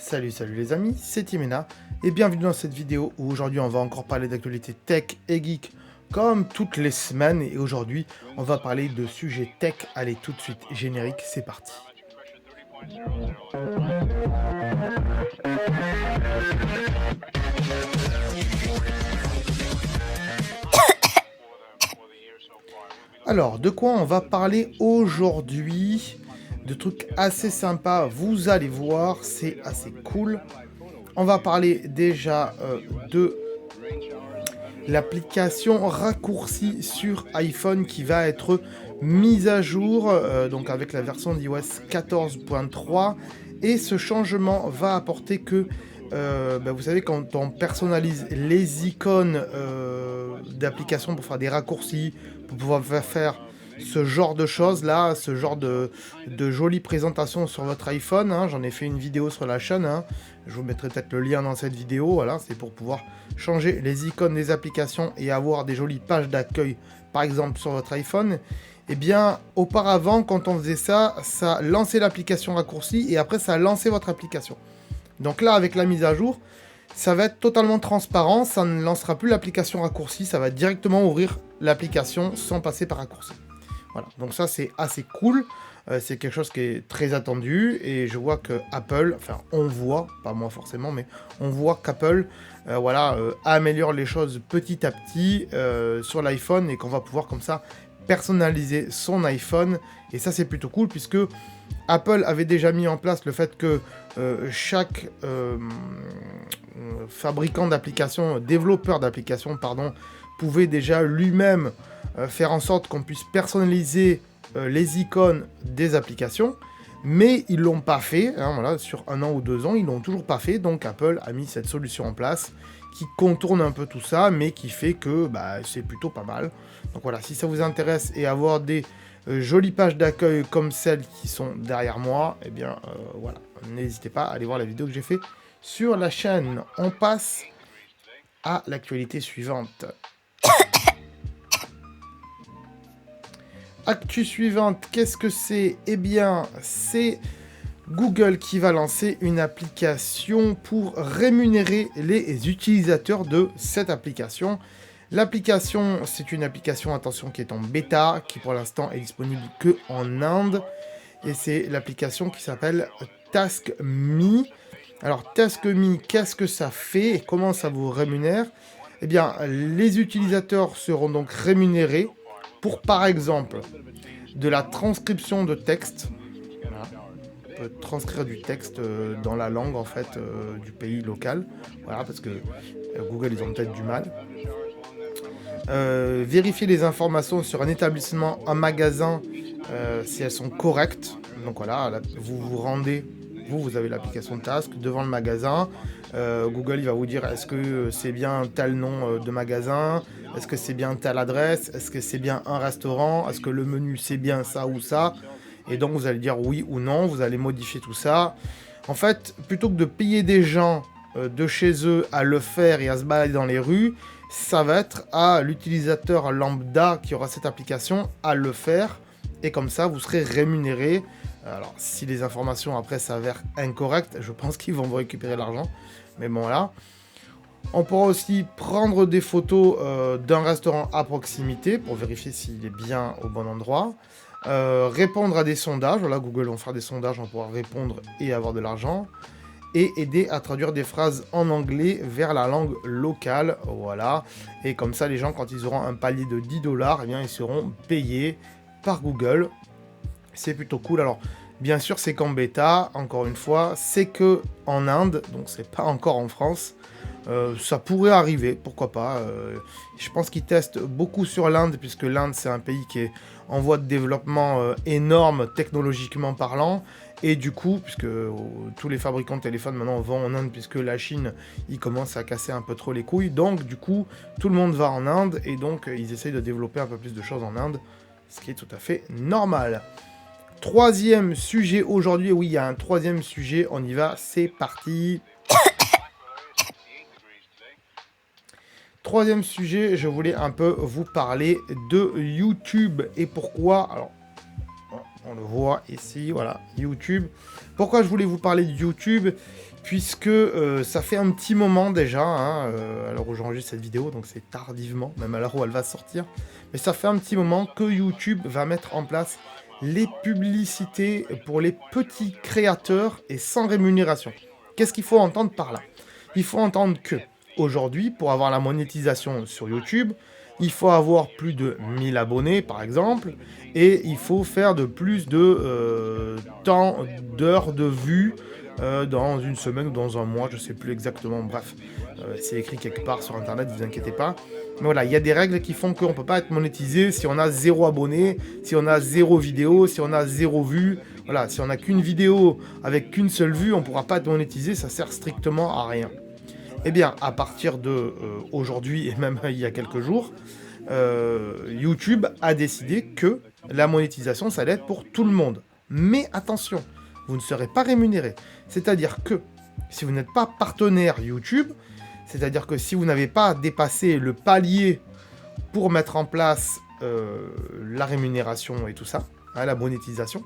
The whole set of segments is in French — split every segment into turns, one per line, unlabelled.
Salut les amis, c'est Timena et bienvenue dans cette vidéo où aujourd'hui on va encore parler d'actualité tech et geek comme toutes les semaines et aujourd'hui on va parler de sujets tech. Allez tout de suite, générique, c'est parti. Alors, de quoi on va parler aujourd'hui? De trucs assez sympas, vous allez voir, c'est assez cool. On va parler déjà de l'application raccourci sur iPhone qui va être mise à jour, donc avec la version d'iOS 14.3. Et ce changement va apporter que, vous savez, quand on personnalise les icônes d'applications pour faire des raccourcis, pour pouvoir faire ce genre de choses là, ce genre de jolies présentations sur votre iPhone, hein. J'en ai fait une vidéo sur la chaîne, hein. Je vous mettrai peut-être le lien dans cette vidéo, voilà, c'est pour pouvoir changer les icônes des applications et avoir des jolies pages d'accueil, par exemple sur votre iPhone. Eh bien, auparavant, quand on faisait ça, ça lançait l'application raccourcie et après ça lançait votre application. Donc là, avec la mise à jour, ça va être totalement transparent, ça ne lancera plus l'application raccourcie, ça va directement ouvrir l'application sans passer par raccourci. Voilà, donc ça c'est assez cool, c'est quelque chose qui est très attendu et je vois que Apple, enfin on voit, pas moi forcément, mais on voit qu'Apple améliore les choses petit à petit sur l'iPhone et qu'on va pouvoir comme ça personnaliser son iPhone et ça c'est plutôt cool puisque Apple avait déjà mis en place le fait que chaque fabricant d'applications, développeur d'applications, pardon, pouvait déjà lui-même faire en sorte qu'on puisse personnaliser les icônes des applications, mais ils l'ont pas fait, hein, voilà, sur 1 an ou 2 ans, ils l'ont toujours pas fait, donc Apple a mis cette solution en place qui contourne un peu tout ça, mais qui fait que c'est plutôt pas mal. Donc voilà, si ça vous intéresse et avoir des jolies pages d'accueil comme celles qui sont derrière moi, eh bien voilà, n'hésitez pas à aller voir la vidéo que j'ai fait sur la chaîne. On passe à l'actualité suivante. Actu suivante, qu'est-ce que c'est? Eh bien, c'est Google qui va lancer une application pour rémunérer les utilisateurs de cette application. L'application, c'est une application, attention, qui est en bêta, qui pour l'instant est disponible que en Inde. Et c'est l'application qui s'appelle TaskMe. Alors, TaskMe, qu'est-ce que ça fait et comment ça vous rémunère? Eh bien, les utilisateurs seront donc rémunérés pour, par exemple, de la transcription de texte. Voilà. On peut transcrire du texte dans la langue, en fait, du pays local. Voilà, parce que Google, ils ont peut-être du mal. Vérifier les informations sur un établissement, un magasin, si elles sont correctes. Donc voilà, là, vous vous rendez, vous avez l'application Task devant le magasin. Google il va vous dire est-ce que c'est bien tel nom de magasin, est-ce que c'est bien telle adresse, est-ce que c'est bien un restaurant, est-ce que le menu c'est bien ça ou ça. Et donc vous allez dire oui ou non, vous allez modifier tout ça. En fait, plutôt que de payer des gens de chez eux à le faire et à se balader dans les rues, ça va être à l'utilisateur lambda qui aura cette application à le faire. Et comme ça, vous serez rémunéré. Alors, si les informations après s'avèrent incorrectes, je pense qu'ils vont vous récupérer l'argent. Mais bon, là. On pourra aussi prendre des photos d'un restaurant à proximité pour vérifier s'il est bien au bon endroit. Répondre à des sondages. Voilà, Google va faire des sondages, on pourra répondre et avoir de l'argent. Et aider à traduire des phrases en anglais vers la langue locale. Voilà. Et comme ça, les gens, quand ils auront un palier de 10 $, eh bien, ils seront payés par Google. C'est plutôt cool. Alors, bien sûr, c'est qu'en bêta, encore une fois, c'est que en Inde, donc c'est pas encore en France. Ça pourrait arriver, pourquoi pas. Je pense qu'ils testent beaucoup sur l'Inde, puisque l'Inde, c'est un pays qui est en voie de développement énorme, technologiquement parlant. Et du coup, puisque tous les fabricants de téléphones maintenant vont en Inde, puisque la Chine, ils commencent à casser un peu trop les couilles. Donc, du coup, tout le monde va en Inde, et donc, ils essayent de développer un peu plus de choses en Inde, ce qui est tout à fait normal. Troisième sujet aujourd'hui, oui, il y a un troisième sujet, on y va, c'est parti. Troisième sujet, je voulais un peu vous parler de YouTube. Et pourquoi? Alors, On le voit ici, voilà, YouTube. Pourquoi je voulais vous parler de YouTube? Puisque ça fait un petit moment déjà, hein, à l'heure où j'enregistre cette vidéo, donc c'est tardivement, même à l'heure où elle va sortir. Mais ça fait un petit moment que YouTube va mettre en place les publicités pour les petits créateurs et sans rémunération. Qu'est-ce qu'il faut entendre par là? Il faut entendre que aujourd'hui, pour avoir la monétisation sur YouTube, il faut avoir plus de 1000 abonnés par exemple, et il faut faire de plus de temps d'heures de vues dans une semaine ou dans un mois, je sais plus exactement, bref, c'est écrit quelque part sur internet, vous inquiétez pas. Mais voilà, il y a des règles qui font qu'on ne peut pas être monétisé si on a 0 abonné, si on a 0 vidéo, si on a 0 vue. Voilà, si on n'a qu'une vidéo avec qu'une seule vue, on ne pourra pas être monétisé, ça sert strictement à rien. Eh bien, à partir de aujourd'hui et même il y a quelques jours, YouTube a décidé que la monétisation, ça allait être pour tout le monde. Mais attention, vous ne serez pas rémunéré. C'est-à-dire que si vous n'êtes pas partenaire YouTube, c'est-à-dire que si vous n'avez pas dépassé le palier pour mettre en place la rémunération et tout ça, hein, la monétisation,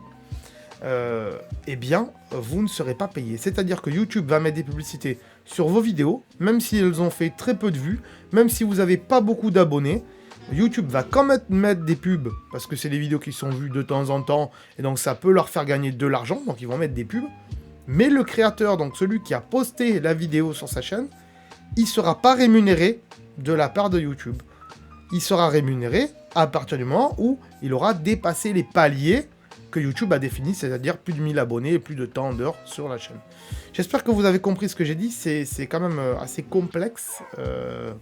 eh bien, vous ne serez pas payé. C'est-à-dire que YouTube va mettre des publicités sur vos vidéos, même si elles ont fait très peu de vues, même si vous n'avez pas beaucoup d'abonnés, YouTube va quand même mettre des pubs, parce que c'est des vidéos qui sont vues de temps en temps, et donc ça peut leur faire gagner de l'argent, donc ils vont mettre des pubs. Mais le créateur, donc celui qui a posté la vidéo sur sa chaîne, il ne sera pas rémunéré de la part de YouTube. Il sera rémunéré à partir du moment où il aura dépassé les paliers que YouTube a défini, c'est-à-dire plus de 1000 abonnés et plus de temps d'heures sur la chaîne. J'espère que vous avez compris ce que j'ai dit, c'est quand même assez complexe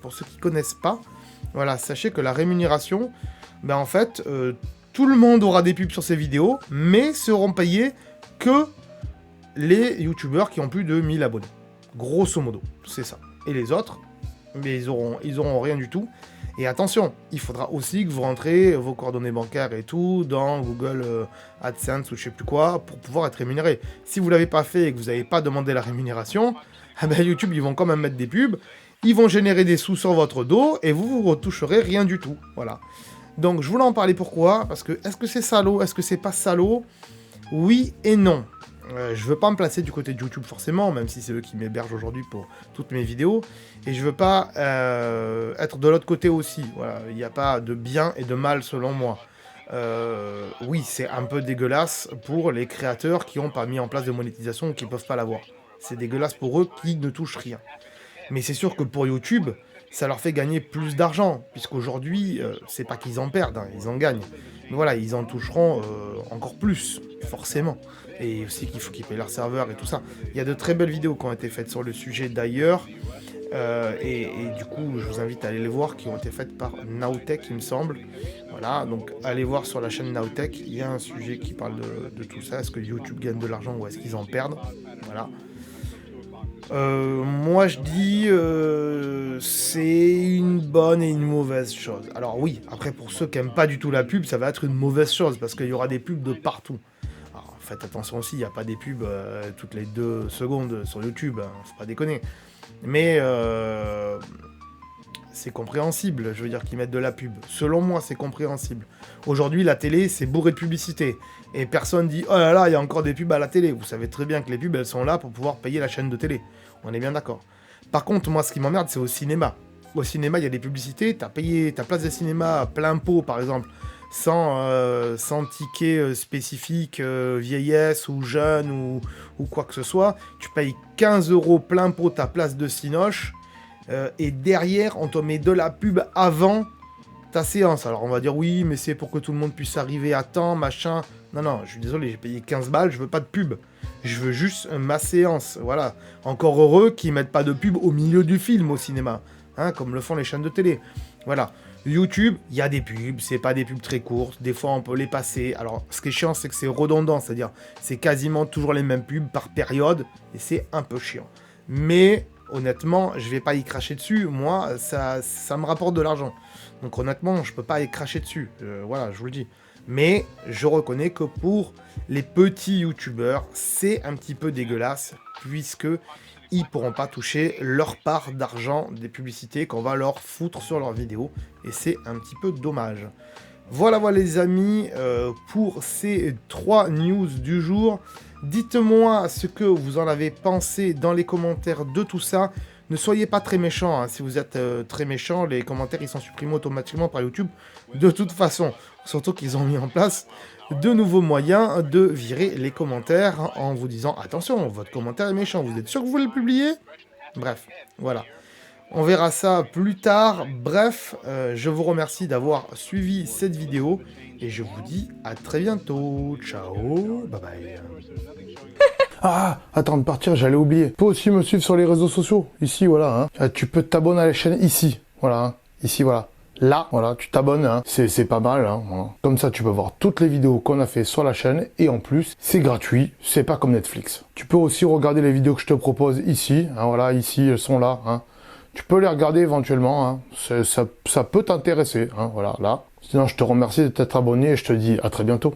pour ceux qui ne connaissent pas. Voilà, sachez que la rémunération, ben en fait, tout le monde aura des pubs sur ses vidéos, mais seront payés que les youtubeurs qui ont plus de 1000 abonnés. Grosso modo, c'est ça. Et les autres, mais ils auront rien du tout. Et attention, il faudra aussi que vous rentrez vos coordonnées bancaires et tout dans Google AdSense ou je sais plus quoi pour pouvoir être rémunéré. Si vous ne l'avez pas fait et que vous n'avez pas demandé la rémunération, eh ben YouTube, ils vont quand même mettre des pubs, ils vont générer des sous sur votre dos et vous retoucherez rien du tout. Voilà. Donc je voulais en parler pourquoi? Parce que est-ce que c'est salaud? Est-ce que c'est pas salaud? Oui et non. Je veux pas me placer du côté de YouTube forcément, même si c'est eux qui m'hébergent aujourd'hui pour toutes mes vidéos. Et je veux pas être de l'autre côté aussi. Voilà, il n'y a pas de bien et de mal selon moi. Oui, c'est un peu dégueulasse pour les créateurs qui n'ont pas mis en place de monétisation ou qui ne peuvent pas l'avoir. C'est dégueulasse pour eux qui ne touchent rien. Mais c'est sûr que pour YouTube, ça leur fait gagner plus d'argent, puisqu'aujourd'hui, c'est pas qu'ils en perdent, hein, ils en gagnent. Mais voilà, ils en toucheront encore plus, forcément. Et aussi qu'il faut qu'ils payent leur serveur et tout ça. Il y a de très belles vidéos qui ont été faites sur le sujet d'ailleurs. Et du coup, je vous invite à aller les voir, qui ont été faites par Nowtech, il me semble. Voilà, donc allez voir sur la chaîne Nowtech, il y a un sujet qui parle de tout ça. Est-ce que YouTube gagne de l'argent ou est-ce qu'ils en perdent? Voilà. Moi je dis c'est une bonne et une mauvaise chose. Alors oui, après pour ceux qui n'aiment pas du tout la pub, ça va être une mauvaise chose parce qu'il y aura des pubs de partout. Alors faites attention aussi, il n'y a pas des pubs toutes les 2 secondes sur YouTube, hein, faut pas déconner. Mais c'est compréhensible, je veux dire qu'ils mettent de la pub. Selon moi, c'est compréhensible. Aujourd'hui, la télé, c'est bourré de publicité. Et personne dit « Oh là là, il y a encore des pubs à la télé ». Vous savez très bien que les pubs, elles sont là pour pouvoir payer la chaîne de télé. On est bien d'accord. Par contre, moi, ce qui m'emmerde, c'est au cinéma. Au cinéma, il y a des publicités. Tu as payé ta place de cinéma à plein pot, par exemple, sans ticket spécifique, vieillesse ou jeune ou quoi que ce soit. Tu payes 15 € plein pot ta place de cinoche. Et derrière, on te met de la pub avant ta séance. Alors on va dire oui, mais c'est pour que tout le monde puisse arriver à temps, machin. Non, je suis désolé, j'ai payé 15 balles, je veux pas de pub. Je veux juste ma séance, voilà. Encore heureux qu'ils mettent pas de pub au milieu du film au cinéma, hein, comme le font les chaînes de télé. Voilà. YouTube, il y a des pubs, c'est pas des pubs très courtes, des fois on peut les passer. Alors ce qui est chiant, c'est que c'est redondant, c'est-à-dire c'est quasiment toujours les mêmes pubs par période, et c'est un peu chiant. Mais honnêtement, je vais pas y cracher dessus, moi, ça me rapporte de l'argent. Donc honnêtement, je peux pas y cracher dessus, voilà, je vous le dis. Mais je reconnais que pour les petits youtubeurs, c'est un petit peu dégueulasse, puisque ils pourront pas toucher leur part d'argent des publicités qu'on va leur foutre sur leurs vidéos, et c'est un petit peu dommage. Voilà, voilà les amis, pour ces 3 news du jour. Dites-moi ce que vous en avez pensé dans les commentaires de tout ça. Ne soyez pas très méchants, hein. Si vous êtes très méchants, les commentaires ils sont supprimés automatiquement par YouTube de toute façon. Surtout qu'ils ont mis en place de nouveaux moyens de virer les commentaires en vous disant attention, votre commentaire est méchant, vous êtes sûr que vous voulez le publier? Bref, voilà. On verra ça plus tard. Bref, je vous remercie d'avoir suivi cette vidéo et je vous dis à très bientôt. Ciao, bye bye.
Ah, attends de partir, j'allais oublier. Tu peux aussi me suivre sur les réseaux sociaux. Ici, voilà. Hein. Tu peux t'abonner à la chaîne ici. Voilà. Hein. Ici, voilà. Là, voilà, tu t'abonnes. Hein. C'est pas mal. Hein. Voilà. Comme ça, tu peux voir toutes les vidéos qu'on a fait sur la chaîne. Et en plus, c'est gratuit. C'est pas comme Netflix. Tu peux aussi regarder les vidéos que je te propose ici. Hein. Voilà, ici, elles sont là. Hein. Tu peux les regarder éventuellement. Hein. Ça peut t'intéresser. Hein. Voilà, là. Sinon, je te remercie de t'être abonné et je te dis à très bientôt.